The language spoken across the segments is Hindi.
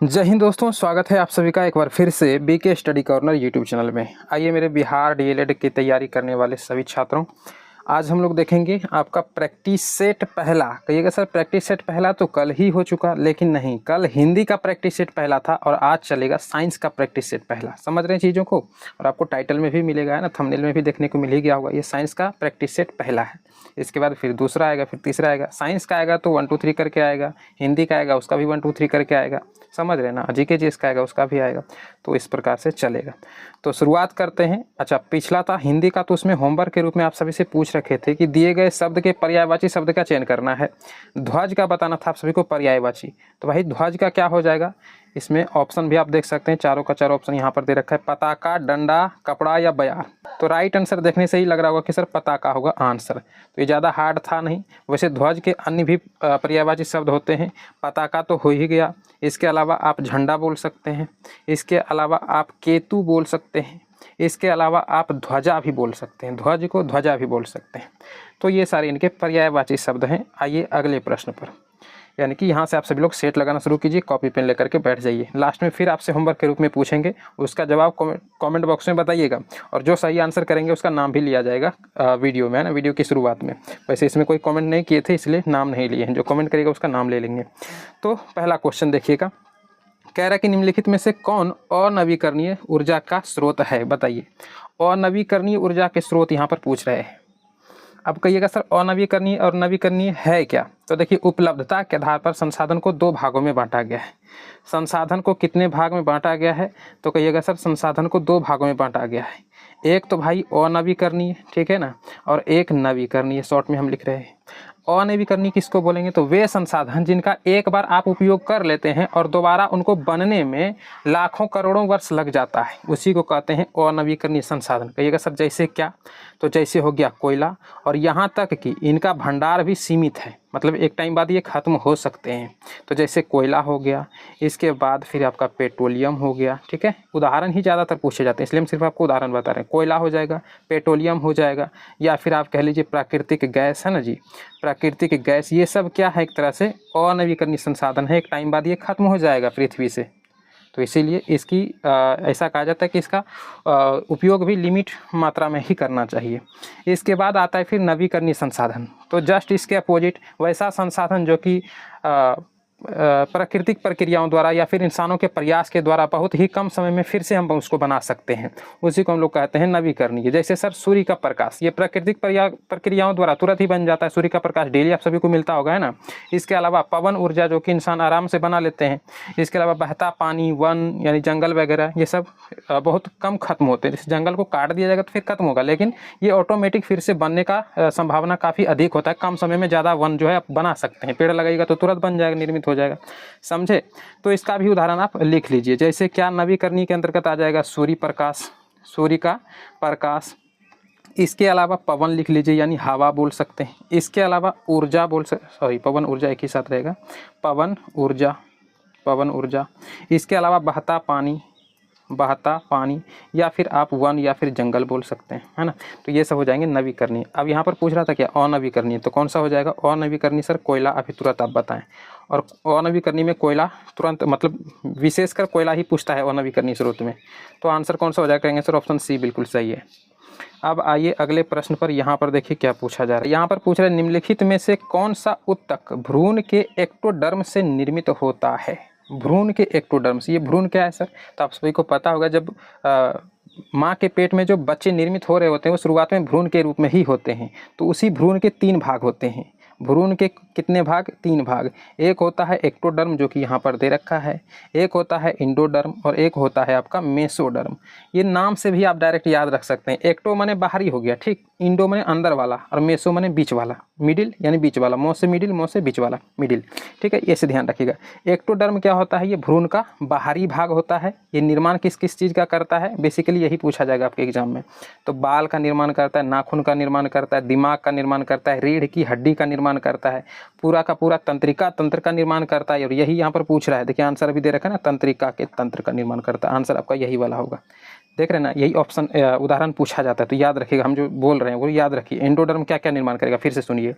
जय हिंद दोस्तों, स्वागत है आप सभी का एक बार फिर से BK study corner YouTube channel में। आइए मेरे बिहार डीएलएड की तैयारी करने वाले सभी छात्रों, आज हम लोग देखेंगे आपका प्रैक्टिस सेट पहला। कहिएगा सर प्रैक्टिस सेट पहला तो कल ही हो चुका, लेकिन नहीं, कल हिंदी का प्रैक्टिस सेट पहला था और आज चलेगा साइंस का प्रैक्टिस सेट पहला। समझ रहे हैं चीज़ों को, और आपको टाइटल में भी मिलेगा है ना, थंबनेल में भी देखने को मिल ही गया होगा। ये साइंस का प्रैक्टिस सेट पहला है, इसके बाद फिर दूसरा आएगा, फिर तीसरा आएगा। साइंस का आएगा तो 1 2 3 करके आएगा, हिंदी का आएगा उसका भी 1 2 3 करके आएगा। समझ रहे ना, जीके जी इसका आएगा उसका भी आएगा, तो इस प्रकार से चलेगा। तो शुरुआत करते हैं। अच्छा, पिछला था हिंदी का, तो उसमें होमवर्क के रूप में आप सभी से पूछ रखे थे कि दिए गए शब्द के पर्यायवाची शब्द का चयन करना है। ध्वज का बताना था आप सभी को पर्यायवाची, तो भाई ध्वज का क्या हो जाएगा। इसमें ऑप्शन भी आप देख सकते हैं, चारों का चारों ऑप्शन यहाँ पर दे रखा है, पताका, डंडा, कपड़ा या बयार। तो राइट आंसर देखने से ही लग रहा होगा कि सर पताका होगा आंसर। तो ये ज़्यादा हार्ड था नहीं। वैसे ध्वज के अन्य भी पर्यायवाची शब्द होते हैं, पताका तो हो ही गया, इसके अलावा आप झंडा बोल सकते हैं, इसके अलावा आप केतु बोल सकते हैं, इसके अलावा आप ध्वजा भी बोल सकते हैं, ध्वज को ध्वजा भी बोल सकते हैं। तो ये सारे इनके पर्यायवाची शब्द हैं। आइए अगले प्रश्न पर, यानी कि यहाँ से आप सभी लोग सेट लगाना शुरू कीजिए, कॉपी पेन लेकर के बैठ जाइए। लास्ट में फिर आपसे होमवर्क के रूप में पूछेंगे, उसका जवाब कमेंट बॉक्स में बताइएगा, और जो सही आंसर करेंगे उसका नाम भी लिया जाएगा वीडियो में, है ना, वीडियो की शुरुआत में। वैसे इसमें कोई कमेंट नहीं किए थे इसलिए नाम नहीं लिए हैं, जो कमेंट करेगा उसका नाम ले लेंगे। तो पहला क्वेश्चन देखिएगा, कह रहा है कि निम्नलिखित में से कौन अनवीकरणीय ऊर्जा का स्रोत है, बताइए। अनवीकरणीय ऊर्जा के स्रोत यहाँ पर पूछ रहे हैं। अब कहिएगा सर अनवीकरणीय और नवीकरणीय है क्या। तो देखिए, उपलब्धता के आधार पर संसाधन को 2 भागों में बांटा गया है। संसाधन को कितने भाग में बांटा गया है, तो कहिएगा सर संसाधन को 2 भागों में बांटा गया है। एक तो भाई अनवीकरणीय, ठीक है ना, और एक नवीकरणीय, शॉर्ट में हम लिख रहे हैं। अनवीकरणीय किसको बोलेंगे, तो वे संसाधन जिनका एक बार आप उपयोग कर लेते हैं और दोबारा उनको बनने में लाखों करोड़ों वर्ष लग जाता है, उसी को कहते हैं अनवीकरणीय संसाधन। कहिएगा सर जैसे क्या, तो जैसे हो गया कोयला, और यहाँ तक कि इनका भंडार भी सीमित है, मतलब एक टाइम बाद ये ख़त्म हो सकते हैं। तो जैसे कोयला हो गया, इसके बाद फिर आपका पेट्रोलियम हो गया, ठीक है। उदाहरण ही ज़्यादातर पूछे जाते हैं, इसलिए हम सिर्फ आपको उदाहरण बता रहे हैं। कोयला हो जाएगा, पेट्रोलियम हो जाएगा, या फिर आप कह लीजिए प्राकृतिक गैस, है ना जी, प्राकृतिक गैस। ये सब क्या है, एक तरह से अनवीकरणीय संसाधन है, एक टाइम बाद ये खत्म हो जाएगा पृथ्वी से। तो इसीलिए इसकी ऐसा कहा जाता है कि इसका उपयोग भी लिमिट मात्रा में ही करना चाहिए। इसके बाद आता है फिर नवीकरणीय संसाधन, तो जस्ट इसके अपोजिट वैसा संसाधन जो कि प्राकृतिक प्रक्रियाओं द्वारा या फिर इंसानों के प्रयास के द्वारा बहुत ही कम समय में फिर से हम उसको बना सकते हैं, उसी को हम लोग कहते हैं नवीकरणीय। जैसे सर सूर्य का प्रकाश, ये प्राकृतिक प्रक्रियाओं द्वारा तुरंत ही बन जाता है, सूर्य का प्रकाश डेली आप सभी को मिलता होगा, है ना। इसके अलावा पवन ऊर्जा जो कि इंसान आराम से बना लेते हैं। इसके अलावा बहता पानी, वन यानी जंगल वगैरह, ये सब बहुत कम खत्म होते हैं। जैसे जंगल को काट दिया जाएगा तो फिर खत्म होगा, लेकिन ये ऑटोमेटिक फिर से बनने का संभावना काफ़ी अधिक होता है। कम समय में ज़्यादा वन जो है आप बना सकते हैं, पेड़ लगाइएगा तो तुरंत बन जाएगा, निर्मित हो जाएगा, समझे। तो इसका भी उदाहरण आप लिख लीजिए। जैसे क्या नवीकरणीय के अंतर्गत आ जाएगा सूर्य प्रकाश, सूर्य का प्रकाश। इसके अलावा पवन लिख लीजिए, यानी हवा बोल सकते हैं। इसके अलावा ऊर्जा बोल सकते, सॉरी पवन ऊर्जा एक ही साथ रहेगा, पवन ऊर्जा, पवन ऊर्जा। इसके अलावा बहता पानी, बहता पानी, या फिर आप वन या फिर जंगल बोल सकते हैं, है ना। तो ये सब हो जाएंगे नवीकरणीय। अब यहाँ पर पूछ रहा था क्या अनवीकरणीय, तो कौन सा हो जाएगा अनवीकरणीय सर, कोयला। अभी तुरंत आप बताएं। और अनवीकरणीय में कोयला तुरंत, मतलब विशेषकर कोयला ही पूछता है अनवीकरणीय स्रोत में, तो आंसर कौन सा हो जाएगा, कहेंगे सर ऑप्शन सी बिल्कुल सही है। अब आइए अगले प्रश्न पर, यहाँ पर देखिए क्या पूछा जा रहा है। यहाँ पर पूछ रहा है निम्नलिखित में से कौन सा ऊतक भ्रूण के एक्टोडर्म से निर्मित होता है। भ्रूण के एक्टोडर्म से, ये भ्रूण क्या है सर, तो आप सभी को पता होगा, जब माँ के पेट में जो बच्चे निर्मित हो रहे होते हैं वो शुरुआत में भ्रूण के रूप में ही होते हैं। तो उसी भ्रूण के 3 भाग होते हैं। भ्रूण के कितने भाग, 3 भाग। एक होता है एक्टोडर्म जो कि यहाँ पर दे रखा है, एक होता है इंडोडर्म, और एक होता है आपका मेसोडर्म। ये नाम से भी आप डायरेक्ट याद रख सकते हैं। एक्टो माने बाहरी हो गया, ठीक, इंडो माने अंदर वाला, और मेसो माने बीच वाला, मिडिल यानी बीच वाला, मो से मिडिल, मो से बीच वाला, मिडिल, ठीक है। ऐसे ध्यान रखिएगा। एक्टोडर्म क्या होता है, ये भ्रूण का बाहरी भाग होता है। ये निर्माण किस किस चीज़ का करता है, बेसिकली यही पूछा जाएगा आपके एग्जाम में। तो बाल का निर्माण करता है, नाखून का निर्माण करता है, दिमाग का निर्माण करता है, रीढ़ की हड्डी का निर्माण करता है, पूरा का पूरा तंत्रिका तंत्र का निर्माण करता है। और यही यहाँ पर पूछ रहा है, देखिए आंसर अभी दे रखा है ना, तंत्रिका के तंत्र का निर्माण करता है। आंसर आपका यही वाला होगा, देख रहे हैं ना, यही ऑप्शन उदाहरण पूछा जाता है, तो याद रखिएगा, हम जो बोल रहे हैं वो याद रखिए। एंडोडर्म क्या क्या निर्माण करेगा, फिर से सुनिए।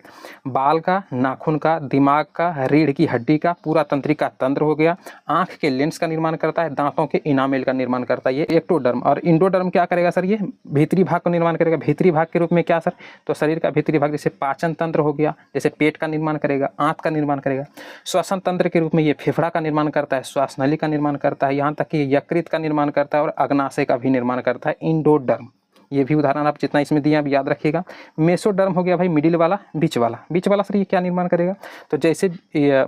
बाल का, नाखून का, दिमाग का, रीढ़ की हड्डी का, पूरा तंत्रिका तंत्र हो गया, आंख के लेंस का निर्माण करता है, दांतों के इनामेल का निर्माण करता है, ये एक्टोडर्म। और इंडोडर्म क्या करेगा सर, ये भीतरी भाग का निर्माण करेगा। भीतरी भाग के रूप में क्या सर, तो शरीर का भीतरी भाग जैसे पाचन तंत्र हो गया, जैसे पेट का निर्माण करेगा, आंत का निर्माण करेगा। श्वसन तंत्र के रूप में ये फेफड़ा का निर्माण करता है, श्वास नली का निर्माण करता है, यहाँ तक कि यकृत का निर्माण करता है और अग्नाशय का भी निर्माण करता है इंडोडर्म। ये भी उदाहरण आप जितना इसमें दिया आप याद रखिएगा। मेसोडर्म हो गया भाई मिडिल वाला, बीच वाला सर ये क्या निर्माण करेगा, तो जैसे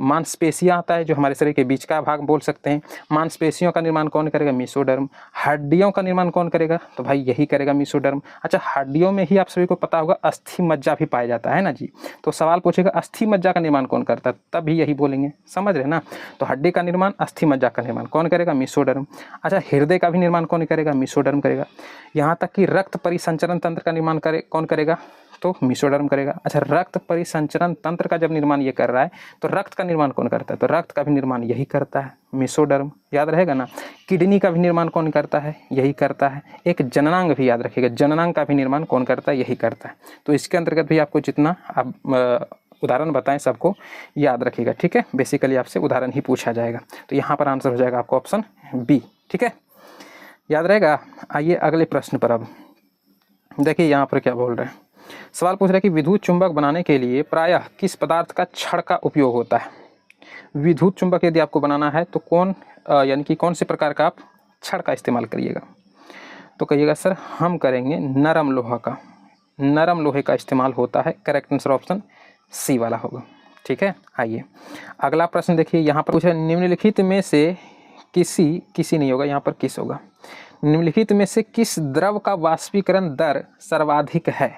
मांसपेशियां आता है जो हमारे शरीर के बीच का भाग बोल सकते हैं, मांसपेशियों का निर्माण कौन करेगा, मेसोडर्म। हड्डियों का निर्माण कौन करेगा, तो भाई यही करेगा मेसोडर्म। अच्छा, हड्डियों में ही आप सभी को पता होगा अस्थि मज्जा भी पाया जाता है ना जी, तो सवाल पूछेगा अस्थि मज्जा का निर्माण कौन करता है, तब भी यही बोलेंगे, समझ रहे ना। तो हड्डी का निर्माण, अस्थि मज्जा का निर्माण कौन करेगा, मेसोडर्म। अच्छा, हृदय का भी निर्माण कौन करेगा, मेसोडर्म करेगा। यहाँ तक कि रक्त परिसंचरण तंत्र का निर्माण कौन करेगा, तो मेसोडर्म करेगा। अच्छा, रक्त परिसंचरण तंत्र का जब निर्माण ये कर रहा है तो रक्त का निर्माण कौन करता है, तो रक्त का भी निर्माण यही करता है, मेसोडर्म। याद रहेगा ना। किडनी का भी निर्माण कौन करता है, यही करता है। एक जननांग भी याद रखिएगा, जननांग का भी निर्माण कौन करता है, यही करता है। तो इसके अंतर्गत भी आपको जितना आप उदाहरण बताएं सबको याद रखिएगा, ठीक है। बेसिकली आपसे उदाहरण ही पूछा जाएगा, तो यहाँ पर आंसर हो जाएगा आपको ऑप्शन बी, ठीक है, याद रहेगा। आइए अगले प्रश्न पर। अब देखिए यहाँ पर क्या बोल रहे हैं, सवाल पूछ रहा है कि विद्युत चुंबक बनाने के लिए प्रायः किस पदार्थ का छड़ का उपयोग होता है। विद्युत चुंबक यदि आपको बनाना है तो कौन यानी कि कौन से प्रकार का आप छड़ का इस्तेमाल करिएगा, तो कहिएगा सर हम करेंगे नरम लोहा का, नरम लोहे का इस्तेमाल होता है। करेक्ट आंसर ऑप्शन सी वाला होगा, ठीक है। आइए अगला प्रश्न देखिए, यहाँ पर पूछ रहा है निम्नलिखित में से किसी नहीं होगा, यहाँ पर किस होगा। निम्नलिखित में से किस द्रव का वाष्पीकरण दर सर्वाधिक है,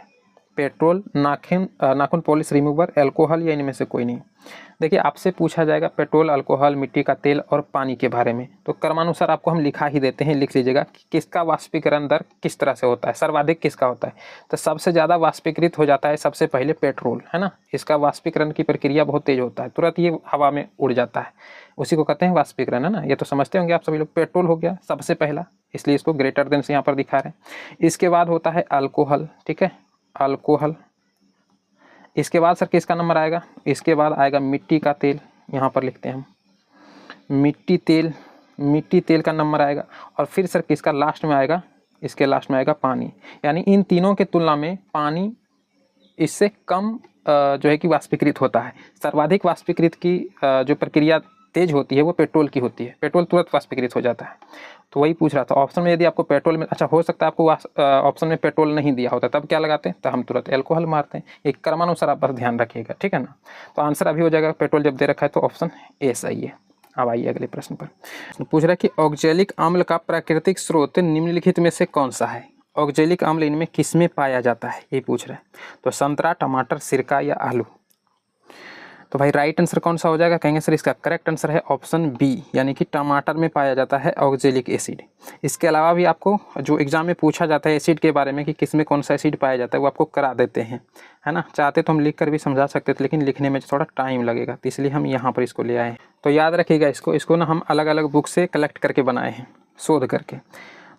पेट्रोल, नाखून पॉलिश रिमूवर, अल्कोहल, या इनमें से कोई नहीं। देखिए आपसे पूछा जाएगा पेट्रोल, अल्कोहल, मिट्टी का तेल और पानी के बारे में, तो क्रमानुसार आपको हम लिखा ही देते हैं, लिख लीजिएगा कि किसका वाष्पीकरण दर किस तरह से होता है, सर्वाधिक किसका होता है। तो सबसे ज़्यादा वाष्पीकृत हो जाता है सबसे पहले पेट्रोल, है ना। इसका वाष्पीकरण की प्रक्रिया बहुत तेज होता है, तुरंत ये हवा में उड़ जाता है, उसी को कहते हैं वाष्पीकरण, है ना। ये तो समझते होंगे आप सभी लोग। पेट्रोल हो गया सबसे पहला, इसलिए इसको ग्रेटर देन से यहाँ पर दिखा रहे हैं। इसके बाद होता है अल्कोहल, ठीक है, अल्कोहल। इसके बाद सर किसका नंबर आएगा, इसके बाद आएगा मिट्टी का तेल, यहाँ पर लिखते हैं हम मिट्टी तेल का नंबर आएगा। और फिर सर किसका लास्ट में आएगा, इसके लास्ट में आएगा पानी। यानी इन तीनों के तुलना में पानी इससे कम जो है कि वाष्पीकृत होता है। सर्वाधिक वाष्पीकृत की जो प्रक्रिया तेज होती है वो पेट्रोल की होती है, पेट्रोल तुरंत वाष्पीकृत हो जाता है। तो वही पूछ रहा था, ऑप्शन में यदि आपको पेट्रोल में, अच्छा हो सकता है आपको ऑप्शन में पेट्रोल नहीं दिया होता, तब क्या लगाते हैं, तो हम तुरंत अल्कोहल मारते हैं। एक क्रमानुसार आप बस ध्यान रखिएगा, ठीक है ना। तो आंसर अभी हो जाएगा, पेट्रोल जब दे रखा है तो ऑप्शन ए सही है। अब आइए अगले प्रश्न पर। पूछ रहा है कि ऑक्जेलिक अम्ल का प्राकृतिक स्रोत निम्नलिखित में से कौन सा है। ऑक्जेलिक अम्ल इनमें किस में पाया जाता है, ये पूछ रहे हैं। तो संतरा, टमाटर, सिरका या आलू। तो भाई राइट आंसर कौन सा हो जाएगा, कहेंगे सर इसका करेक्ट आंसर है ऑप्शन बी, यानी कि टमाटर में पाया जाता है ऑक्जेलिक एसिड। इसके अलावा भी आपको जो एग्जाम में पूछा जाता है एसिड के बारे में कि किस में कौन सा एसिड पाया जाता है, वो आपको करा देते हैं, है ना। चाहते तो हम लिख कर भी समझा सकते थे, लेकिन लिखने में थोड़ा टाइम लगेगा, तो इसलिए हम यहाँ पर इसको ले आए हैं। तो याद रखिएगा इसको ना हम अलग अलग बुक से कलेक्ट करके बनाए हैं, शोध करके।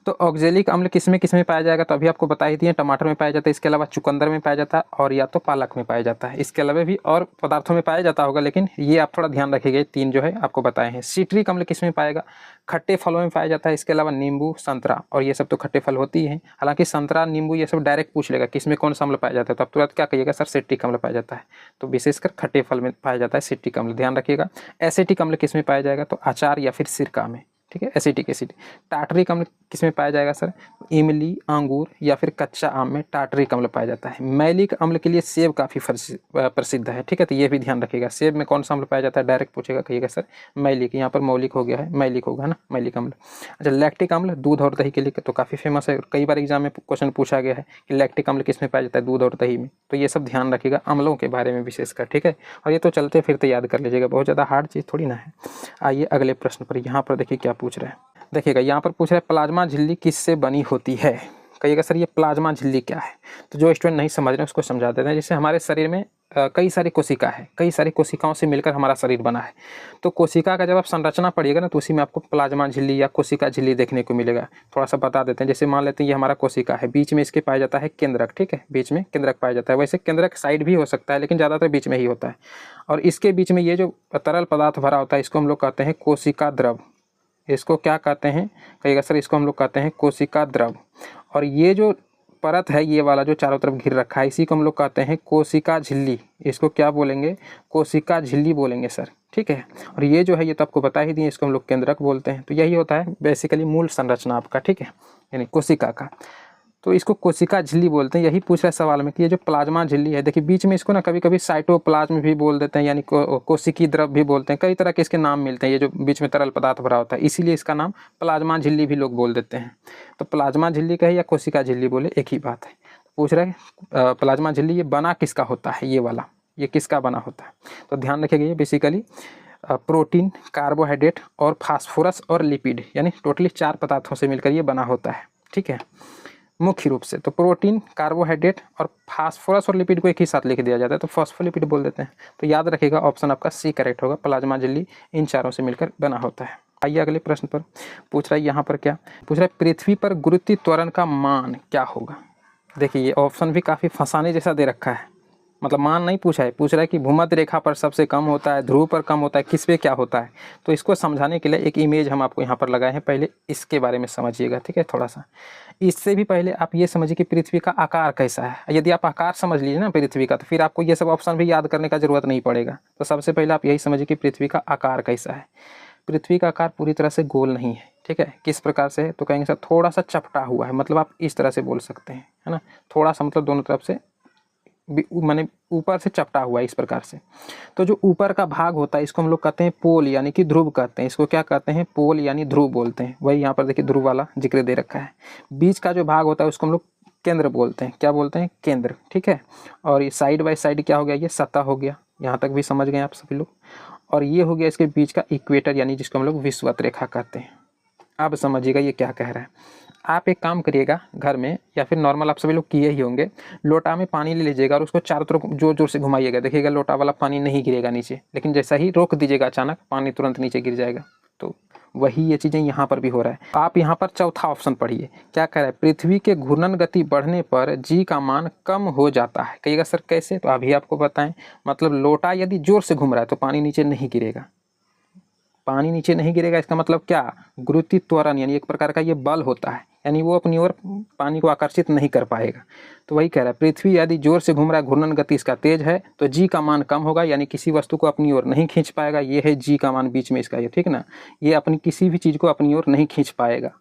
तो ऑक्जेलिक अम्ल किस में पाया जाएगा, तो अभी आपको बता ही दिए, टमाटर में पाया जाता है, इसके अलावा चुकंदर में पाया जाता है और या तो पालक में पाया जाता है। इसके अलावा भी और पदार्थों में पाया जाता होगा, लेकिन ये आप थोड़ा ध्यान रखिएगा, तीन जो है आपको बताए हैं। सिट्रिक अम्ल किस में पाएगा, खट्टे फलों में पाया जाता है, इसके अलावा नींबू, संतरा, और ये सब तो खट्टे फल होती हैं। हालांकि संतरा, नींबू ये सब डायरेक्ट पूछ लेगा किस में कौन सा अम्ल पाया जाता है, तो आप तुरंत क्या कहिएगा, सर सिट्रिक अम्ल पाया जाता है। तो विशेषकर खट्टे फल में पाया जाता है सिट्रिक अम्ल, ध्यान रखिएगा। एसिटिक अम्ल किस में पाया जाएगा, तो अचार या फिर सिरका में, ठीक है, एसिटिक एसिड। टार्टरिक अम्ल किस में पाया जाएगा सर, इमली, अंगूर या फिर कच्चा आम में टार्टरिक अम्ल पाया जाता है। मैलिक अम्ल के लिए सेब काफ़ी प्रसिद्ध है, ठीक है, तो ये भी ध्यान रखिएगा। सेब में कौन सा अम्ल पाया जाता है, डायरेक्ट पूछेगा, कहिएगा सर मैलिक, यहाँ पर मौलिक हो गया है, मैलिक होगा ना, मैलिक अम्ल। अच्छा, लैक्टिक अम्ल दूध और दही के लिए तो काफ़ी फेमस है, कई बार एग्जाम में क्वेश्चन पूछा गया है कि लैक्टिक अम्ल किस में पाया जाता है, दूध और दही में। तो ये सब ध्यान रखिएगा अम्लों के बारे में विशेषकर, ठीक है। और ये तो चलते फिरते याद कर लीजिएगा, बहुत ज़्यादा हार्ड चीज़ थोड़ी ना है। आइए अगले प्रश्न पर, यहाँ पर देखिए क्या पूछ रहे हैं। देखिएगा यहाँ पर पूछ रहा है प्लाज्मा झिल्ली किससे बनी होती है। कहिएगा सर ये प्लाज्मा झिल्ली क्या है। तो जो स्टूडेंट नहीं समझ रहे हैं उसको समझा देते हैं। जैसे हमारे शरीर में कई सारी कोशिका है, कई सारी कोशिकाओं से मिलकर हमारा शरीर बना है। तो कोशिका का जब आप संरचना पढ़िएगा ना तो उसी में आपको प्लाज्मा झिल्ली या कोशिका झिल्ली देखने को मिलेगा। थोड़ा सा बता देते हैं, जैसे मान लेते हैं ये हमारा कोशिका है, बीच में इसके पाया जाता है केंद्रक, ठीक है, बीच में केंद्रक पाया जाता है। वैसे केंद्रक साइड भी हो सकता है लेकिन ज़्यादातर बीच में ही होता है। और इसके बीच में ये जो तरल पदार्थ भरा होता है इसको हम लोग कहते हैं कोशिका द्रव। इसको क्या कहते हैं, कहिएगा सर, इसको हम लोग कहते हैं कोशिका द्रव। और ये जो परत है, ये वाला जो चारों तरफ घिर रखा है, इसी को हम लोग कहते हैं कोशिका झिल्ली। इसको क्या बोलेंगे, कोशिका झिल्ली बोलेंगे सर, ठीक है। और ये जो है ये तो आपको बता ही दिए, इसको हम लोग केंद्रक बोलते हैं। तो यही होता है बेसिकली मूल संरचना आपका, ठीक है, यानी कोशिका का। तो इसको कोशिका झिल्ली बोलते हैं। यही पूछ रहा है सवाल में कि ये जो प्लाज्मा झिल्ली है, देखिए बीच में इसको ना कभी कभी साइटोप्लाज्म भी बोल देते हैं, यानी कोशिकी द्रव भी बोलते हैं, कई तरह के इसके नाम मिलते हैं। ये जो बीच में तरल पदार्थ भरा होता है इसीलिए इसका नाम प्लाज्मा झिल्ली भी लोग बोल देते हैं। तो प्लाज्मा झिल्ली कहे या कोशिका झिल्ली बोले एक ही बात है। पूछ रहे हैं प्लाज्मा झिल्ली ये बना किसका होता है, ये वाला ये किसका बना होता है। तो ध्यान रखिएगा ये बेसिकली प्रोटीन, कार्बोहाइड्रेट और फास्फोरस और लिपिड, यानी टोटली 4 पदार्थों से मिलकर ये बना होता है, ठीक है, मुख्य रूप से। तो प्रोटीन, कार्बोहाइड्रेट और फास्फोरस और लिपिड को एक ही साथ लिख दिया जाता है तो फॉस्फोलिपिड बोल देते हैं। तो याद रखिएगा ऑप्शन आपका सी करेक्ट होगा, प्लाज्मा झिल्ली इन चारों से मिलकर बना होता है। आइए अगले प्रश्न पर। पूछ रहा है यहाँ पर क्या पूछ रहा है, पृथ्वी पर गुरुत्व त्वरण का मान क्या होगा। देखिए ये ऑप्शन भी काफ़ी फंसाने जैसा दे रखा है, मतलब मान नहीं पूछा है, पूछ रहा है कि भूमध्य रेखा पर सबसे कम होता है, ध्रुव पर कम होता है, किस पे क्या होता है। तो इसको समझाने के लिए एक इमेज हम आपको यहाँ पर लगाए हैं, पहले इसके बारे में समझिएगा, ठीक है। थोड़ा सा इससे भी पहले आप ये समझिए कि पृथ्वी का आकार कैसा है। यदि आप आकार समझ लीजिए ना पृथ्वी का, तो फिर आपको ये सब ऑप्शन भी याद करने का जरूरत नहीं पड़ेगा। तो सबसे पहले आप यही समझिए कि पृथ्वी का आकार कैसा है। पृथ्वी का आकार पूरी तरह से गोल नहीं है, ठीक है। किस प्रकार से है तो कहेंगे सर थोड़ा सा चपटा हुआ है, मतलब आप इस तरह से बोल सकते हैं, है ना, थोड़ा सा मतलब दोनों तरफ से माने ऊपर से चपटा हुआ है इस प्रकार से। तो जो ऊपर का भाग होता है इसको हम लोग कहते हैं पोल यानी कि ध्रुव कहते हैं। इसको क्या कहते हैं, पोल यानी ध्रुव बोलते हैं। वही यहाँ पर देखिए ध्रुव वाला जिक्र दे रखा है। बीच का जो भाग होता है उसको हम लोग केंद्र बोलते हैं। क्या बोलते हैं, केंद्र, ठीक है। और ये साइड बाय साइड क्या हो गया, ये सतह हो गया, यहाँ तक भी समझ गए आप सभी लोग। और ये हो गया इसके बीच का इक्वेटर यानी जिसको हम लोग विषुवत रेखा कहते हैं। अब समझिएगा ये क्या कह रहा है। आप एक काम करिएगा घर में, या फिर नॉर्मल आप सभी लोग किए ही होंगे, लोटा में पानी ले लीजिएगा और उसको चारों तरफ जोर जोर से घुमाइएगा। देखिएगा लोटा वाला पानी नहीं गिरेगा नीचे, लेकिन जैसा ही रोक दीजिएगा अचानक पानी तुरंत नीचे गिर जाएगा। तो वही ये चीज़ें यहाँ पर भी हो रहा है। आप यहाँ पर चौथा ऑप्शन पढ़िए, क्या कह रहा है, पृथ्वी के घूर्णन गति बढ़ने पर जी का मान कम हो जाता है। कहिएगा सर कैसे, तो अभी आपको बताएं। मतलब लोटा यदि जोर से घूम रहा है तो पानी नीचे नहीं गिरेगा। पानी नीचे नहीं गिरेगा इसका मतलब क्या, गुरुत्व त्वरण यानी एक प्रकार का ये बल होता है, यानी वो अपनी ओर पानी को आकर्षित नहीं कर पाएगा। तो वही कह रहा है, पृथ्वी यदि जोर से घूम रहा है, घूर्णन गति इसका तेज है, तो जी का मान कम होगा, यानी किसी वस्तु को अपनी ओर नहीं खींच पाएगा। ये है जी का मान बीच में इसका, ये ठीक ना, ये अपनी किसी भी चीज़ को अपनी ओर नहीं खींच पाएगा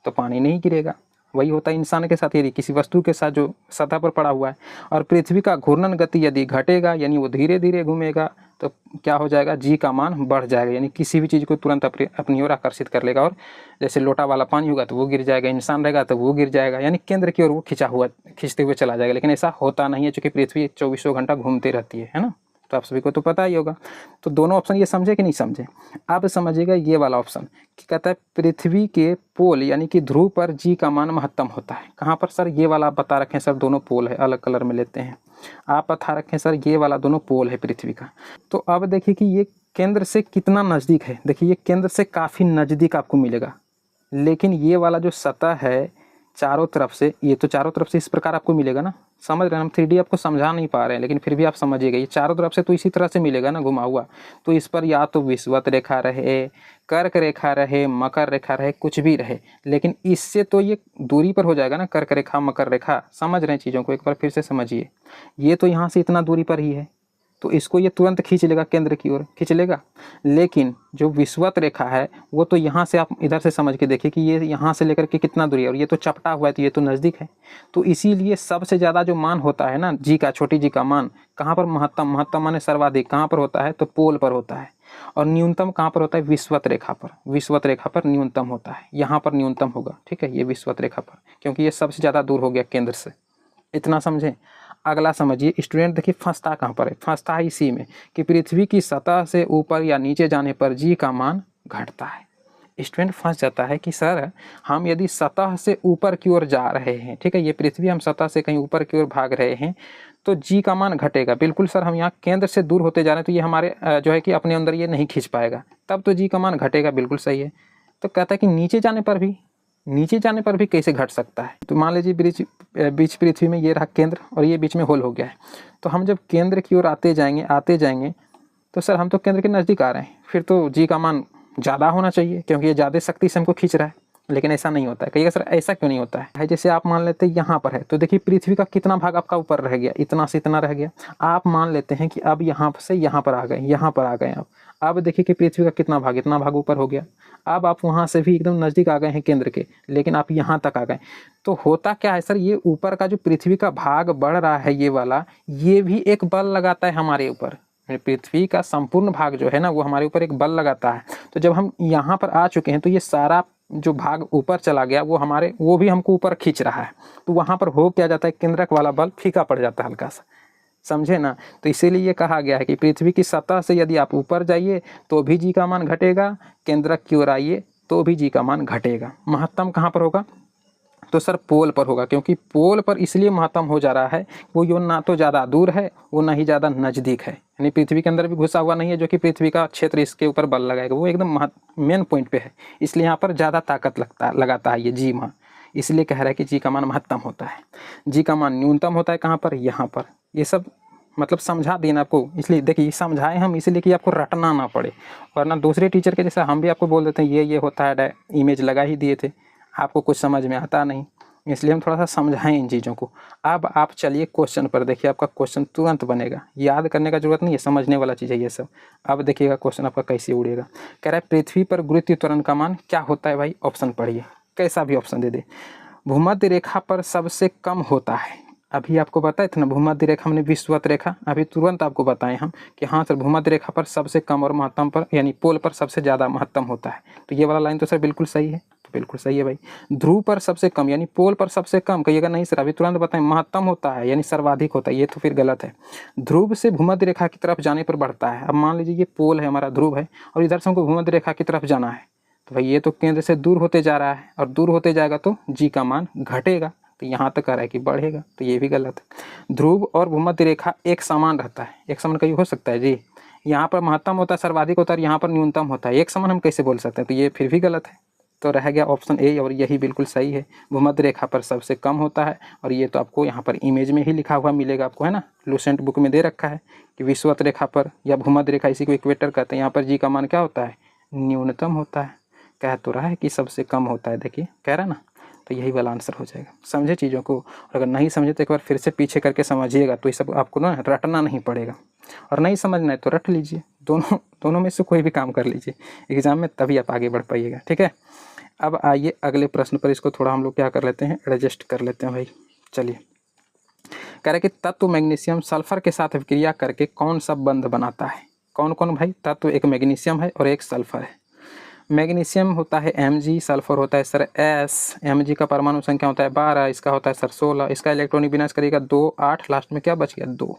तो पानी नहीं गिरेगा। वही होता है इंसान के साथ, यदि किसी वस्तु के साथ जो सतह पर पड़ा हुआ है और पृथ्वी का घूर्णन गति यदि घटेगा यानी वो धीरे धीरे घूमेगा तो क्या हो जाएगा, जी का मान बढ़ जाएगा, यानी किसी भी चीज़ को तुरंत अपनी ओर आकर्षित कर लेगा। और जैसे लोटा वाला पानी होगा तो वो गिर जाएगा, इंसान रहेगा तो वो गिर जाएगा, यानी केंद्र की ओर वो खींचते हुए चला जाएगा। लेकिन ऐसा होता नहीं है क्योंकि पृथ्वी 24 घंटा घूमती रहती है ना। तो आप सभी को तो पता ही होगा। तो दोनों ऑप्शन ये समझे कि नहीं समझे। अब समझिएगा ये वाला ऑप्शन कि कहता है पृथ्वी के पोल यानी कि ध्रुव पर जी का मान महत्तम होता है। कहाँ पर सर, ये वाला आप बता रखें सर, दोनों पोल है, अलग कलर में लेते हैं। आप बता रखें सर ये वाला दोनों पोल है पृथ्वी का। तो अब देखिए कि ये केंद्र से कितना नज़दीक है। देखिए ये केंद्र से काफ़ी नज़दीक आपको मिलेगा, लेकिन ये वाला जो सतह है चारों तरफ से, ये तो चारों तरफ से इस प्रकार आपको मिलेगा ना। समझ रहे हैं, हम 3D आपको समझा नहीं पा रहे हैं लेकिन फिर भी आप समझिएगा, ये चारों तरफ से तो इसी तरह से मिलेगा ना घुमा हुआ। तो इस पर या तो विषुवत रेखा रहे, कर्क रेखा रहे, मकर रेखा रहे, कुछ भी रहे, लेकिन इससे तो ये दूरी पर हो जाएगा ना, कर्क रेखा मकर रेखा। समझ रहे हैं चीज़ों को, एक बार फिर से समझिए। ये तो यहाँ से इतना दूरी पर ही है तो इसको ये तुरंत खींच लेगा, केंद्र की ओर खींच लेगा। लेकिन जो विषुवत रेखा है वो तो यहाँ से, आप इधर से समझ के देखिए कि ये यहाँ से लेकर के कितना दूरी है, और ये तो चपटा हुआ है तो ये तो नज़दीक है। तो इसीलिए सबसे ज़्यादा जो मान होता है ना जी का, छोटी जी का मान कहाँ पर, महत्तम माने सर्वाधिक कहाँ पर होता है तो पोल पर होता है। और न्यूनतम कहाँ पर होता है, विषुवत रेखा पर। विषुवत रेखा पर न्यूनतम होता है, यहाँ पर न्यूनतम होगा, ठीक है, ये विषुवत रेखा पर, क्योंकि ये सबसे ज़्यादा दूर हो गया केंद्र से। इतना समझें। अगला समझिए स्टूडेंट, देखिए फंसता कहाँ पर है, फंसता है इसी में कि पृथ्वी की सतह से ऊपर या नीचे जाने पर जी का मान घटता है। स्टूडेंट फंस जाता है कि सर हम यदि सतह से ऊपर की ओर जा रहे हैं, ठीक है, ये पृथ्वी हम सतह से कहीं ऊपर की ओर भाग रहे हैं तो जी का मान घटेगा। बिल्कुल सर, हम यहाँ केंद्र से दूर होते जा रहे हैं तो ये हमारे जो है कि अपने अंदर ये नहीं खींच पाएगा, तब तो जी का मान घटेगा। बिल्कुल सही है। तो कहता है कि नीचे जाने पर भी कैसे घट सकता है। तो मान लीजिए बीच पृथ्वी में ये रहा केंद्र और ये बीच में होल हो गया है, तो हम जब केंद्र की ओर आते जाएंगे तो सर हम तो केंद्र के नज़दीक आ रहे हैं, फिर तो जी का मान ज़्यादा होना चाहिए क्योंकि ये ज़्यादा शक्ति से हमको खींच रहा है। लेकिन ऐसा नहीं होता है। कहिएगा सर ऐसा क्यों नहीं होता है? जैसे आप मान लेते हैं यहाँ पर है तो देखिए पृथ्वी का कितना भाग आपका ऊपर रह गया, इतना से इतना रह गया। आप मान लेते हैं कि अब यहाँ से यहाँ पर आ गए, अब देखिए कि पृथ्वी का कितना भाग, इतना भाग ऊपर हो गया। अब आप वहाँ से भी एकदम नज़दीक आ गए हैं केंद्र के, लेकिन आप यहाँ तक आ गए। तो होता क्या है सर, ये ऊपर का जो पृथ्वी का भाग बढ़ रहा है ये वाला, ये भी एक बल लगाता है हमारे ऊपर। पृथ्वी का संपूर्ण भाग जो है ना वो हमारे ऊपर एक बल लगाता है। तो जब हम यहाँ पर आ चुके हैं तो ये सारा जो भाग ऊपर चला गया वो भी हमको ऊपर खींच रहा है। तो वहाँ पर हो क्या जाता है, केंद्रक वाला बल फीका पड़ जाता है हल्का सा, समझे ना। तो इसीलिए ये कहा गया है कि पृथ्वी की सतह से यदि आप ऊपर जाइए तो भी जी का मान घटेगा, केंद्रक की ओर आइए तो भी जी का मान घटेगा। महत्तम कहाँ पर होगा? तो सर पोल पर होगा, क्योंकि पोल पर इसलिए महत्तम हो जा रहा है वो यो ना तो ज़्यादा दूर है वो ना ही ज़्यादा नज़दीक है, यानी पृथ्वी के अंदर भी घुसा हुआ नहीं है जो कि पृथ्वी का क्षेत्र इसके ऊपर बल लगाएगा, वो एकदम मेन पॉइंट पे है। इसलिए यहाँ पर ज़्यादा ताकत लगाता है ये जी मान, इसलिए कह रहा है कि जी का मान महत्तम होता है। जी का मान न्यूनतम होता है कहाँ पर? यहाँ पर। ये सब मतलब समझा देना आपको, इसलिए देखिए समझाएं हम इसलिए कि आपको रटना ना पड़े, वरना दूसरे टीचर के जैसा हम भी आपको बोल देते हैं ये होता है, इमेज लगा ही दिए थे, आपको कुछ समझ में आता नहीं, इसलिए हम थोड़ा सा समझाएं इन चीज़ों को। अब आप चलिए क्वेश्चन पर, देखिए आपका क्वेश्चन तुरंत बनेगा, याद करने का जरूरत नहीं है, समझने वाला चीज़ है ये सब। अब देखिएगा क्वेश्चन आपका कैसे उड़ेगा। कह रहा है पृथ्वी पर गुरुत्वीय त्वरण का मान क्या होता है? भाई ऑप्शन पढ़िए, कैसा भी ऑप्शन दे दे। भूमध्य रेखा पर सबसे कम होता है। अभी आपको बताए थे ना भूमध्य रेखा हमने विषुवत रेखा, अभी तुरंत आपको बताएं हम कि हाँ सर भूमध्य रेखा पर सबसे कम और महत्तम पर यानी पोल पर सबसे ज़्यादा महत्तम होता है। तो ये वाला लाइन तो सर बिल्कुल सही है, तो बिल्कुल सही है भाई। ध्रुव पर सबसे कम यानी पोल पर सबसे कम, कहिएगा नहीं सर अभी तुरंत बताएं महत्तम होता है यानी सर्वाधिक होता है, ये तो फिर गलत है। ध्रुव से भूमध्य रेखा की तरफ जाने पर बढ़ता है। अब मान लीजिए ये पोल है हमारा, ध्रुव है, और इधर से हमको भूमध्य रेखा की तरफ जाना है, तो भाई ये तो केंद्र से दूर होते जा रहा है, और दूर होते जाएगा तो जी का मान घटेगा। तो यहाँ तक कह रहा है कि बढ़ेगा, तो ये भी गलत है। ध्रुव और भूमध्य रेखा एक समान रहता है, एक समान कहीं हो सकता है जी? यहाँ पर महत्तम होता है, सर्वाधिक होता है, यहाँ पर न्यूनतम होता है, एक समान हम कैसे बोल सकते हैं? तो ये फिर भी गलत है। तो रह गया ऑप्शन ए, और यही बिल्कुल सही है। भूमध्य रेखा पर सबसे कम होता है, और ये तो आपको यहाँ पर इमेज में ही लिखा हुआ मिलेगा आपको, है ना, लूसेंट बुक में दे रखा है कि विषुवत रेखा पर या भूमध्य रेखा, इसी को इक्वेटर कहते हैं, यहाँ पर जी का मान क्या होता है? न्यूनतम होता है। कह तो रहा है कि सबसे कम होता है, देखिए कह रहा है ना, तो यही वाला आंसर हो जाएगा। समझे चीज़ों को, और अगर नहीं समझे तो एक बार फिर से पीछे करके समझिएगा, तो ये सब आपको ना रटना नहीं पड़ेगा, और नहीं समझना है तो रट लीजिए, दोनों में से कोई भी काम कर लीजिए एग्जाम में, तभी आप आगे बढ़ पाइएगा, ठीक है। अब आइए अगले प्रश्न पर, इसको थोड़ा हम लोग क्या कर लेते हैं, एडजस्ट कर लेते हैं भाई। चलिए, कह रहे कि तत्व मैग्नीशियम सल्फर के साथ विक्रिया करके कौन सा बंध बनाता है? कौन कौन भाई? तत्व एक मैग्नीशियम है और एक सल्फर है। मैग्नीशियम होता है Mg, सल्फर होता है सर S। Mg का परमाणु संख्या होता है 12, इसका होता है सर 16, इसका इलेक्ट्रॉनिक विन्यास करेगा 2, 8, लास्ट में क्या बच गया 2,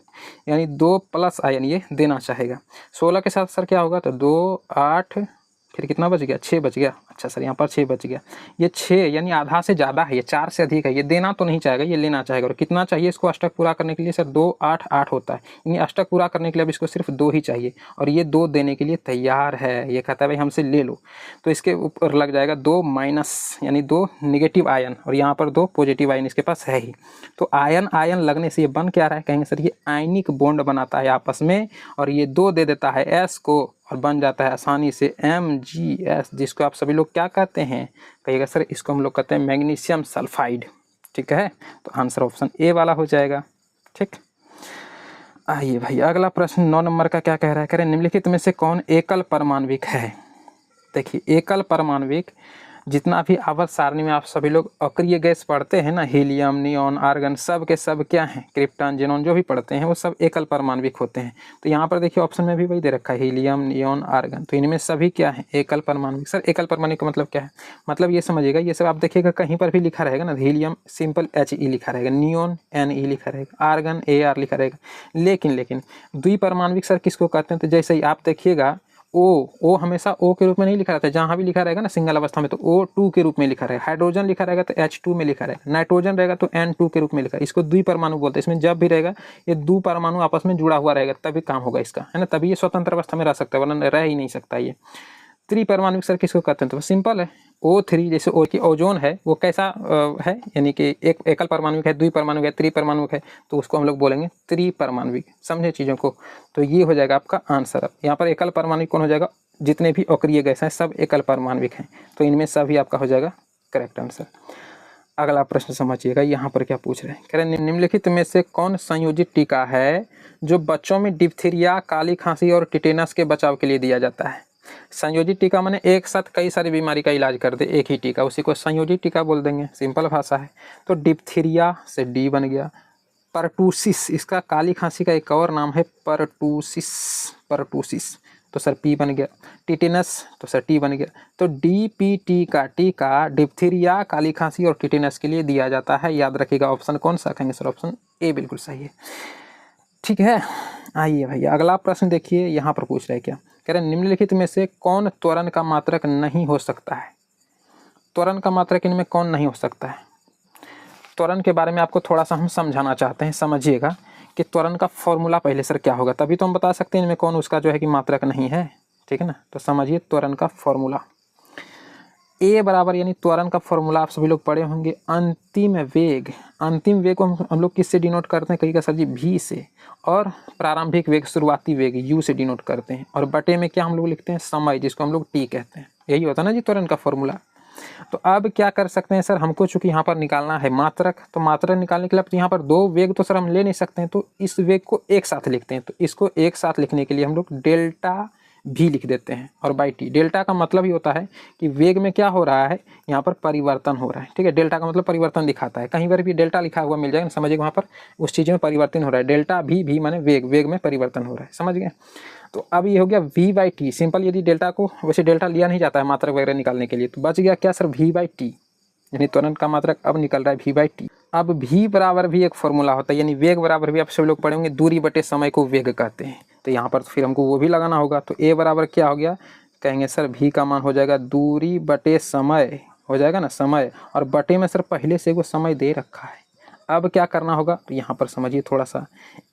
यानी 2 प्लस आयन ये देना चाहेगा। 16 के साथ सर क्या होगा, तो 2, 8, फिर कितना बच गया, 6 बच गया। अच्छा सर यहाँ पर 6 बच गया, ये 6 यानी आधा से ज़्यादा है, ये 4 से अधिक है, ये देना तो नहीं चाहेगा, ये लेना चाहेगा। और कितना चाहिए इसको अष्टक पूरा करने के लिए? सर 2, 8, 8 होता है, यानी अष्टक पूरा करने के लिए अब इसको सिर्फ 2 ही चाहिए, और ये 2 देने के लिए तैयार है। ये कहता है भाई हमसे ले लो, तो इसके ऊपर लग जाएगा 2 माइनस, यानी 2 निगेटिव आयन, और यहाँ पर 2 पॉजिटिव आयन इसके पास है ही। तो आयन आयन लगने से ये बन क्या रहा है, कहेंगे सर ये आयनिक बॉन्ड बनाता है आपस में, और ये 2 दे देता है S को, और बन जाता है आसानी से MgS, जिसको आप सभी लोग क्या कहते हैं, कहिएगा सर इसको हम लोग कहते हैं मैग्नीशियम सल्फाइड, ठीक है। तो आंसर ऑप्शन ए वाला हो जाएगा, ठीक। आइए भाई अगला प्रश्न 9 नंबर का क्या कह रहा है, कह रहे निम्नलिखित में से कौन एकल परमाणविक है? देखिए एकल परमाणविक जितना भी आवर्त सारणी में आप सभी लोग अक्रिय गैस पढ़ते हैं ना, हीलियम, नियॉन, आर्गन, सब के सब क्या हैं, क्रिप्टन, जेनॉन, जो भी पढ़ते हैं वो सब एकल परमाणविक होते हैं। तो यहाँ पर देखिए ऑप्शन में भी वही दे रखा है, हीलियम, नियॉन, आर्गन, तो इनमें सभी क्या है, एकल परमाणविक। सर एकल परमाणविक का मतलब क्या है? मतलब ये समझिएगा, ये सब आप देखिएगा कहीं पर भी लिखा रहेगा ना, हीलियम सिंपल He लिखा रहेगा, नियॉन Ne लिखा रहेगा, आर्गन Ar लिखा रहेगा, लेकिन द्विपरमाणविक सर किसको कहते हैं? तो जैसे ही आप देखिएगा ओ हमेशा O के रूप में नहीं लिखा रहता है, जहाँ भी लिखा रहेगा ना सिंगल अवस्था में तो O2 के रूप में लिखा रहेगा। हाइड्रोजन लिखा रहेगा तो H2 में लिखा रहेगा, नाइट्रोजन रहेगा तो N2 के रूप में लिखा है। इसको द्विपरमाणु बोलते हैं। इसमें जब भी रहेगा ये दो परमाणु आपस में जुड़ा हुआ रहेगा तभी काम होगा इसका, है ना, तभी ये स्वतंत्र अवस्था में रह सकता है, वरना रह ही नहीं सकता ये। त्रिपरमाणु सर किसको कहते हैं? तो सिंपल है, O3 जैसे ओ की ओजोन है वो कैसा है, यानी कि एक एकल परमाणुक है, द्विपरमाणुक है, त्रिपरमाणुक है, तो उसको हम लोग बोलेंगे त्रिपरमाणुक। समझे चीज़ों को? तो ये हो जाएगा आपका आंसर। अब यहाँ पर एकल परमाणुक कौन हो जाएगा? जितने भी अक्रिय गैस हैं सब एकल परमाणुक हैं, तो इनमें सभी आपका हो जाएगा करेक्ट आंसर। अगला प्रश्न समझिएगा, यहाँ पर क्या पूछ रहे हैं, कह रहे हैं निम्नलिखित में से कौन संयोजित टीका है जो बच्चों में डिप्थीरिया, काली खांसी और टिटेनस के बचाव के लिए दिया जाता है? संयोजित टीका माने एक साथ कई सारी बीमारी का इलाज कर दे एक ही टीका, उसी को संयोजित टीका बोल देंगे, सिंपल भाषा है। तो डिप्थीरिया से डी बन गया, परटूसिस, इसका काली खांसी का एक और नाम है परटूसिस, तो सर पी बन गया। टिटेनस तो सर टी बन गया। तो DPT का टीका डिप्थीरिया, काली खांसी और टिटेनस के लिए दिया जाता है। याद रखिएगा ऑप्शन कौन सा कहेंगे सर? ऑप्शन ए बिल्कुल सही है। ठीक है, आइए भैया अगला प्रश्न देखिए, यहाँ पर पूछ रहे हैं क्या, कह रहे हैं निम्नलिखित में से कौन त्वरण का मात्रक नहीं हो सकता है? त्वरण का मात्रक इनमें कौन नहीं हो सकता है? त्वरण के बारे में आपको थोड़ा सा हम समझाना चाहते हैं, समझिएगा कि त्वरण का फॉर्मूला पहले सर क्या होगा, तभी तो हम बता सकते हैं इनमें कौन उसका जो है कि मात्रक नहीं है। ठीक है ना, तो समझिए त्वरण का फॉर्मूला ए बराबर, यानी त्वरण का फॉर्मूला आप सभी लोग पढ़े होंगे, अंतिम वेग। अंतिम वेग को हम लोग किससे डिनोट करते हैं? कहिएगा सर जी V से, और प्रारंभिक वेग, शुरुआती वेग U से डिनोट करते हैं, और बटे में क्या हम लोग लिखते हैं? समय, जिसको हम लोग T कहते हैं। यही होता है ना जी त्वरण का फॉर्मूला। तो अब क्या कर सकते हैं सर, हमको चूंकि यहाँ पर निकालना है मात्रक, तो मात्रक निकालने के लिए अब यहाँ पर दो वेग तो सर हम ले नहीं सकते हैं, तो इस वेग को एक साथ लिखते हैं। तो इसको एक साथ लिखने के लिए हम लोग डेल्टा भी लिख देते हैं, और बाई टी। डेल्टा का मतलब ही होता है कि वेग में क्या हो रहा है, यहाँ पर परिवर्तन हो रहा है। ठीक है, डेल्टा का मतलब परिवर्तन दिखाता है। कहीं पर भी डेल्टा लिखा हुआ मिल जाएगा, समझिए वहाँ पर उस चीज़ में परिवर्तन हो रहा है। डेल्टा भी माने वेग, वेग में परिवर्तन हो रहा है, समझ गए? तो अब ये हो गया V/T सिंपल। यदि डेल्टा को, वैसे डेल्टा लिया नहीं जाता है मात्रक वगैरह निकालने के लिए, तो बच गया क्या सर? V/T, यानी त्वरण का मात्रक अब निकल रहा है V/T। अब V बराबर भी एक फॉर्मूला होता है, यानी वेग बराबर भी आप सब लोग पढ़े होंगे, दूरी बटे समय को वेग कहते हैं। तो यहाँ पर फिर हमको वो भी लगाना होगा। तो A बराबर क्या हो गया, कहेंगे सर V का मान हो जाएगा दूरी बटे समय, हो जाएगा ना समय, और बटे में सर पहले से वो समय दे रखा है। अब क्या करना होगा, तो यहाँ पर समझिए थोड़ा सा,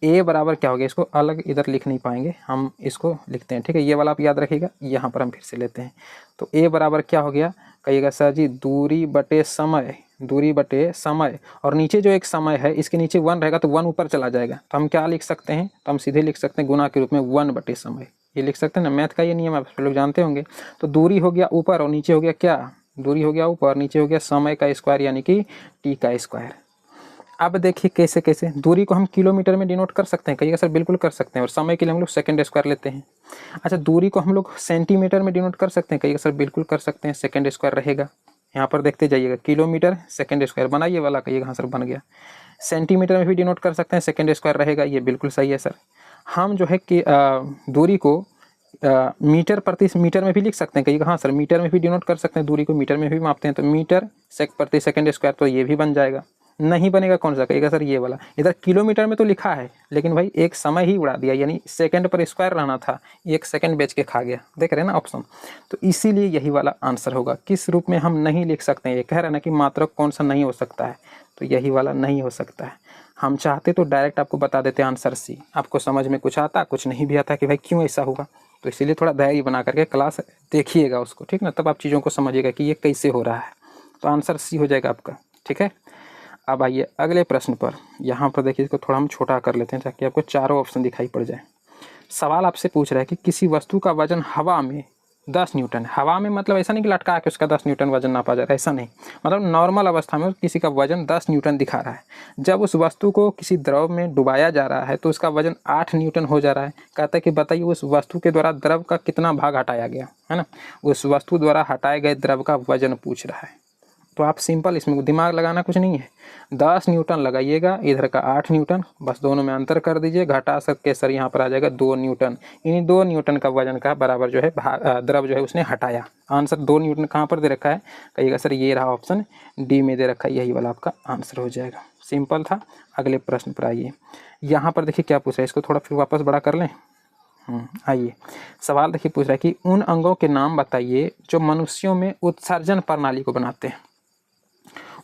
A बराबर क्या हो गया, इसको अलग इधर लिख नहीं पाएंगे, हम इसको लिखते हैं। ठीक है, ये वाला आप याद रखिएगा, यहाँ पर हम फिर से लेते हैं। तो A बराबर क्या हो गया, कहिएगा सर जी दूरी बटे समय, दूरी बटे समय, और नीचे जो एक समय है इसके नीचे 1 रहेगा तो 1 ऊपर चला जाएगा, तो हम क्या लिख सकते हैं? तो हम सीधे लिख सकते हैं गुना के रूप में 1 बटे समय, ये लिख सकते हैं ना, मैथ का ये नियम आप लोग जानते होंगे। तो दूरी हो गया ऊपर और नीचे हो गया क्या, दूरी हो गया ऊपर, नीचे हो गया समय का स्क्वायर यानी कि T का स्क्वायर। अब देखिए कैसे कैसे, दूरी को हम किलोमीटर में डिनोट कर सकते हैं, कहिएगा सर बिल्कुल कर सकते हैं, और समय के लिए हम लोग सेकंड स्क्वायर लेते हैं। अच्छा, दूरी को हम लोग सेंटीमीटर में डिनोट कर सकते हैं, कहिएगा सर बिल्कुल कर सकते हैं, सेकंड स्क्वायर रहेगा। यहाँ पर देखते जाइएगा, किलोमीटर सेकंड स्क्वायर बना ये वाला, कहिएगा हाँ सर बन गया। सेंटीमीटर में भी डिनोट कर सकते हैं, सेकंड स्क्वायर रहेगा, ये बिल्कुल सही है सर। हम जो है कि दूरी को मीटर प्रति मीटर में भी लिख सकते हैं, कहिएगा हाँ सर मीटर में भी डिनोट कर सकते हैं, दूरी को मीटर में भी मापते हैं, तो मीटर प्रति सेकंड स्क्वायर, तो ये भी बन जाएगा। नहीं बनेगा कौन सा, कहिएगा सर ये वाला। इधर किलोमीटर में तो लिखा है लेकिन भाई एक समय ही उड़ा दिया, यानी सेकंड पर स्क्वायर रहना था, एक सेकंड बेच के खा गया, देख रहे हैं ना ऑप्शन। तो इसीलिए यही वाला आंसर होगा। किस रूप में हम नहीं लिख सकते हैं, ये कह रहे हैं ना कि मात्रक कौन सा नहीं हो सकता है, तो यही वाला नहीं हो सकता है। हम चाहते तो डायरेक्ट आपको बता देते आंसर सी, आपको समझ में कुछ आता कुछ नहीं भी आता कि भाई क्यों ऐसा होगा, तो इसीलिए थोड़ा धैर्य बना करके क्लास देखिएगा उसको, ठीक ना, तब आप चीज़ों को समझिएगा कि ये कैसे हो रहा है। तो आंसर सी हो जाएगा आपका, ठीक है। अब आइए अगले प्रश्न पर। यहाँ पर देखिए, इसको थोड़ा हम छोटा कर लेते हैं ताकि आपको चारों ऑप्शन दिखाई पड़ जाए। सवाल आपसे पूछ रहा है कि किसी वस्तु का वजन हवा में 10 न्यूटन है। हवा में मतलब ऐसा नहीं कि लटका के उसका 10 न्यूटन वजन नापा जा रहा है, ऐसा नहीं, मतलब नॉर्मल अवस्था में किसी का वजन 10 न्यूटन दिखा रहा है। जब उस वस्तु को किसी द्रव में डुबाया जा रहा है तो उसका वजन 8 न्यूटन हो जा रहा है। कहता है कि बताइए उस वस्तु के द्वारा द्रव का कितना भाग हटाया गया, है ना, उस वस्तु द्वारा हटाए गए द्रव का वजन पूछ रहा है। तो आप सिंपल, इसमें दिमाग लगाना कुछ नहीं है, 10 न्यूटन लगाइएगा, इधर का 8 न्यूटन, बस दोनों में अंतर कर दीजिए, घटा सकते सर यहाँ पर आ जाएगा 2 न्यूटन। इन्हीं 2 न्यूटन का वजन का बराबर जो है द्रव जो है उसने हटाया। आंसर 2 न्यूटन कहाँ पर दे रखा है, कहिएगा सर ये रहा ऑप्शन डी में दे रखा है, यही वाला आपका आंसर हो जाएगा। सिंपल था। अगले प्रश्न पर आइए। यहाँ पर देखिए क्या पूछा है, इसको थोड़ा फिर वापस बड़ा कर लें। आइए सवाल देखिए पूछ रहा है कि उन अंगों के नाम बताइए जो मनुष्यों में उत्सर्जन प्रणाली को बनाते हैं।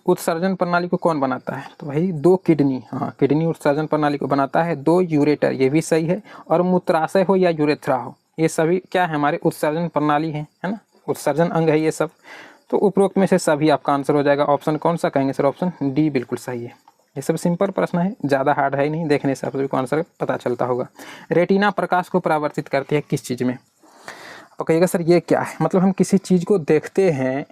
उत्सर्जन प्रणाली को कौन बनाता है? तो भाई 2 किडनी, हाँ किडनी उत्सर्जन प्रणाली को बनाता है। 2 यूरेटर, ये भी सही है। और मूत्राशय हो या यूरेथ्रा हो, ये सभी क्या है? हमारे उत्सर्जन प्रणाली है ना, उत्सर्जन अंग है ये सब। तो उपरोक्त में से सभी आपका आंसर हो जाएगा। ऑप्शन कौन सा कहेंगे सर? ऑप्शन डी बिल्कुल सही है। ये सब सिंपल प्रश्न है, ज़्यादा हार्ड है नहीं, देखने से आप सभी को आंसर पता चलता होगा। रेटिना प्रकाश को परावर्तित करती है किस चीज़ में? आप कहिएगा सर ये क्या है? मतलब हम किसी चीज़ को देखते हैं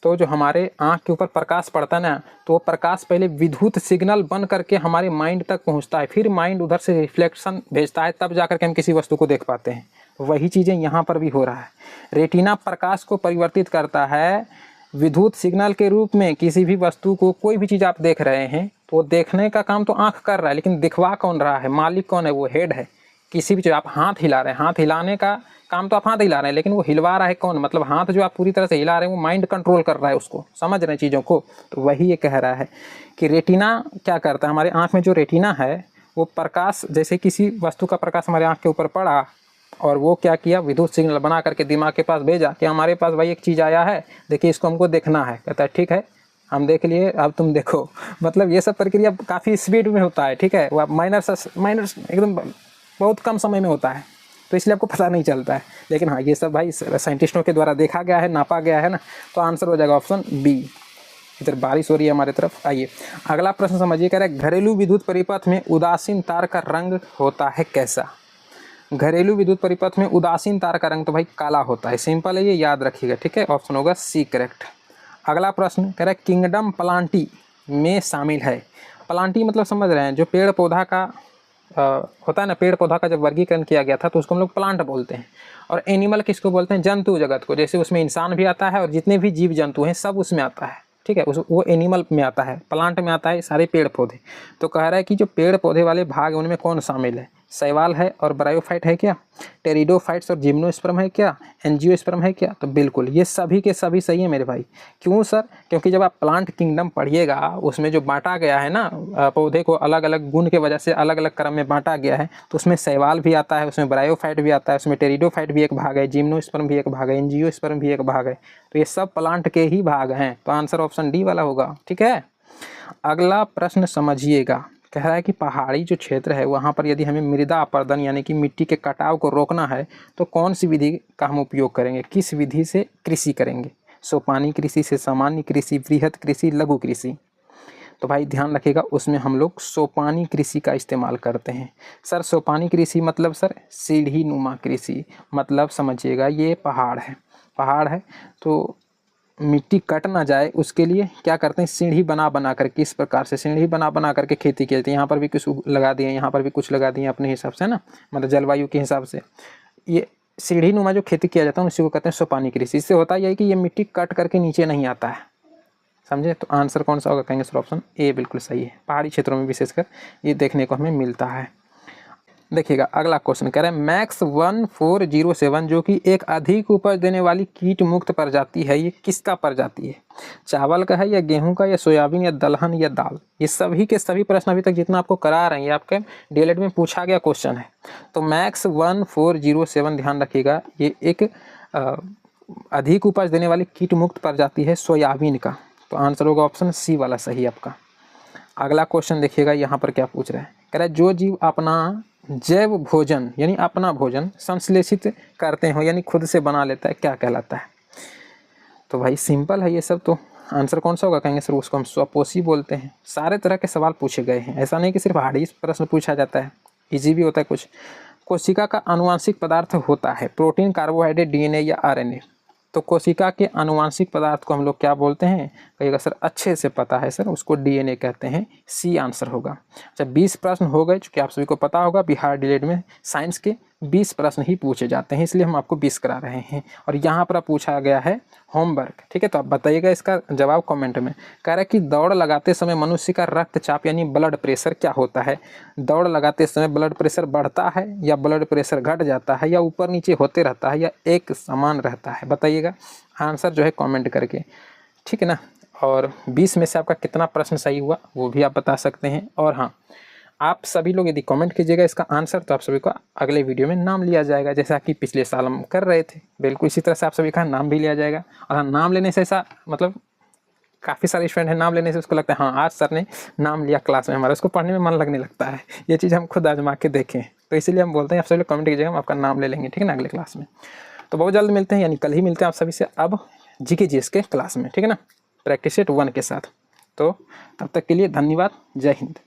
तो जो हमारे आँख के ऊपर प्रकाश पड़ता है ना, तो वो प्रकाश पहले विद्युत सिग्नल बन करके हमारे माइंड तक पहुंचता है, फिर माइंड उधर से रिफ्लेक्शन भेजता है, तब जाकर के हम किसी वस्तु को देख पाते हैं। तो वही चीज़ें यहाँ पर भी हो रहा है। रेटिना प्रकाश को परिवर्तित करता है विद्युत सिग्नल के रूप में। किसी भी वस्तु को, कोई भी चीज़ आप देख रहे हैं तो देखने का काम तो आँख कर रहा है, लेकिन दिखवा कौन रहा है? मालिक कौन है? वो हेड है। किसी भी चीज़, आप हाथ हिला रहे हैं, हाथ हिलाने का काम तो आप हाथ हिला रहे हैं, लेकिन वो हिलवा रहा है कौन? मतलब हाथ जो आप पूरी तरह से हिला रहे हैं वो माइंड कंट्रोल कर रहा है उसको, समझ रहे हैं चीज़ों को। तो वही ये कह रहा है कि रेटिना क्या करता है? हमारे आँख में जो रेटिना है वो प्रकाश, जैसे किसी वस्तु का प्रकाश हमारे आँख के ऊपर पड़ा और वो क्या किया, विद्युत सिग्नल बना करके दिमाग के पास भेजा कि हमारे पास भाई एक चीज़ आया है, देखिए इसको हमको देखना है। कहता है ठीक है हम देख लिए, अब तुम देखो। मतलब ये सब प्रक्रिया काफ़ी स्पीड में होता है, ठीक है। वो माइनर एकदम बहुत कम समय में होता है, तो इसलिए आपको पता नहीं चलता है। लेकिन हाँ ये सब भाई साइंटिस्टों के द्वारा देखा गया है, नापा गया है ना, तो आंसर हो जाएगा ऑप्शन बी। इधर बारिश हो रही है हमारे तरफ। आइए अगला प्रश्न समझिए, कह रहा है घरेलू विद्युत परिपथ में उदासीन तार का रंग होता है कैसा? घरेलू विद्युत परिपथ में उदासीन तार का रंग तो भाई काला होता है, सिंपल है, ये याद रखिएगा, ठीक है। ऑप्शन होगा सी करेक्ट। अगला प्रश्न कह रहा है किंगडम प्लांटी में शामिल है। प्लांटी मतलब समझ रहे हैं, जो पेड़ पौधा का होता है ना, पेड़ पौधा का जब वर्गीकरण किया गया था तो उसको हम लोग प्लांट बोलते हैं। और एनिमल किसको बोलते हैं? जंतु जगत को। जैसे उसमें इंसान भी आता है और जितने भी जीव जंतु हैं सब उसमें आता है, ठीक है। वो एनिमल में आता है, प्लांट में आता है सारे पेड़ पौधे। तो कह रहा है कि जो पेड़ पौधे वाले भाग हैं उनमें कौन शामिल है? शैवाल है और ब्रायोफाइट है क्या? टेरिडोफाइट्स और जिम्नोस्पर्म है क्या? एंजियोस्पर्म है क्या? तो बिल्कुल ये सभी के सभी सही है मेरे भाई। क्यों सर? क्योंकि जब आप प्लांट किंगडम पढ़िएगा उसमें जो बांटा गया है ना, पौधे को अलग अलग गुण के वजह से अलग अलग क्रम में बांटा गया है, तो उसमें शैवाल भी आता है, उसमें ब्रायोफाइट भी आता है, उसमें टेरिडोफाइट भी एक भाग है, जिम्नोस्पर्म भी एक भाग है, एंजियोस्पर्म भी एक भाग है। तो ये सब प्लांट के ही भाग हैं, तो आंसर ऑप्शन डी वाला होगा, ठीक है। अगला प्रश्न समझिएगा, कह रहा है कि पहाड़ी जो क्षेत्र है वहाँ पर यदि हमें मृदा अपरदन यानी कि मिट्टी के कटाव को रोकना है तो कौन सी विधि का हम उपयोग करेंगे? किस विधि से कृषि करेंगे? सोपानी कृषि से, सामान्य कृषि, वृहद कृषि, लघु कृषि? तो भाई ध्यान रखिएगा, उसमें हम लोग सोपानी कृषि का इस्तेमाल करते हैं। सर सोपानी कृषि मतलब सर सीढ़ी नुमा कृषि, मतलब समझिएगा ये पहाड़ है तो मिट्टी कट ना जाए उसके लिए क्या करते हैं? सीढ़ी बना बना करके, इस प्रकार से सीढ़ी बना करके खेती की जाती है। यहाँ पर भी कुछ लगा दिए, यहाँ पर भी कुछ लगा दिए अपने हिसाब से ना, मतलब जलवायु के हिसाब से। ये सीढ़ी नुमा जो खेती किया जाता है उसी को कहते हैं सोपानी कृषि। इससे होता यह है कि ये मिट्टी कट करके नीचे नहीं आता है, समझे। तो आंसर कौन सा होगा? कहेंगे सर ऑप्शन ए बिल्कुल सही है। पहाड़ी क्षेत्रों में विशेषकर ये देखने को हमें मिलता है। देखिएगा अगला क्वेश्चन कह रहा है मैक्स 1407 जो कि एक अधिक उपज देने वाली कीट मुक्त प्रजाति है, ये किसका प्रजाति है? चावल का है या गेहूं का या सोयाबीन या दलहन या दाल? ये सभी के सभी प्रश्न अभी तक जितना आपको करा रहे हैं आपके डीएलएड में पूछा गया क्वेश्चन है। तो मैक्स 1407 ध्यान रखिएगा, ये एक अधिक उपज देने वाली कीट मुक्त प्रजाति है सोयाबीन का। तो आंसर होगा ऑप्शन सी वाला सही आपका। अगला क्वेश्चन देखिएगा, यहाँ पर क्या पूछ रहा है, कह रहा है जो जीव अपना जैव भोजन यानी अपना भोजन संश्लेषित करते हो यानी खुद से बना लेता है, क्या कहलाता है? तो भाई सिंपल है ये सब। तो आंसर कौन सा होगा? कहेंगे सर उसको हम स्वपोषी बोलते हैं। सारे तरह के सवाल पूछे गए हैं, ऐसा नहीं कि सिर्फ हार्ड ही प्रश्न पूछा जाता है, इजी भी होता है कुछ। कोशिका का आनुवांशिक पदार्थ होता है प्रोटीन, कार्बोहाइड्रेट, डीएनए या आरएनए? तो कोशिका के आनुवांशिक पदार्थ को हम लोग क्या बोलते हैं? कहिएगा सर अच्छे से पता है सर, उसको डीएनए कहते हैं। सी आंसर होगा। अच्छा 20 प्रश्न हो गए, चूँकि आप सभी को पता होगा बिहार डीएलएड में साइंस के 20 प्रश्न ही पूछे जाते हैं, इसलिए हम आपको 20 करा रहे हैं। और यहाँ पर पूछा गया है होमवर्क, ठीक है। तो आप बताइएगा इसका जवाब कमेंट में। कह रहा है कि दौड़ लगाते समय मनुष्य का रक्तचाप यानी ब्लड प्रेशर क्या होता है? दौड़ लगाते समय ब्लड प्रेशर बढ़ता है या ब्लड प्रेशर घट जाता है या ऊपर नीचे होते रहता है या एक समान रहता है? बताइएगा आंसर जो है कमेंट करके, ठीक है ना। और 20 में से आपका कितना प्रश्न सही हुआ वो भी आप बता सकते हैं। और हाँ, आप सभी लोग यदि कमेंट कीजिएगा इसका आंसर तो आप सभी को अगले वीडियो में नाम लिया जाएगा, जैसा कि पिछले साल हम कर रहे थे। बिल्कुल इसी तरह से आप सभी का नाम भी लिया जाएगा। और हाँ, नाम लेने से ऐसा मतलब काफ़ी सारे स्टूडेंट हैं, नाम लेने से उसको लगता है हाँ आज सर ने नाम लिया क्लास में हमारा, उसको पढ़ने में मन लगने लगता है। ये चीज़ हम खुद आजमा के देखें, तो इसीलिए हम बोलते हैं आप सभी लोग कमेंट कीजिएगा, हम आपका नाम ले लेंगे, ठीक है ना, अगले क्लास में। तो बहुत जल्द मिलते हैं, यानी कल ही मिलते हैं आप सभी से अब जीके जीएस के क्लास में, ठीक है ना, प्रैक्टिस सेट 1 के साथ। तो तब तक के लिए धन्यवाद, जय हिंद।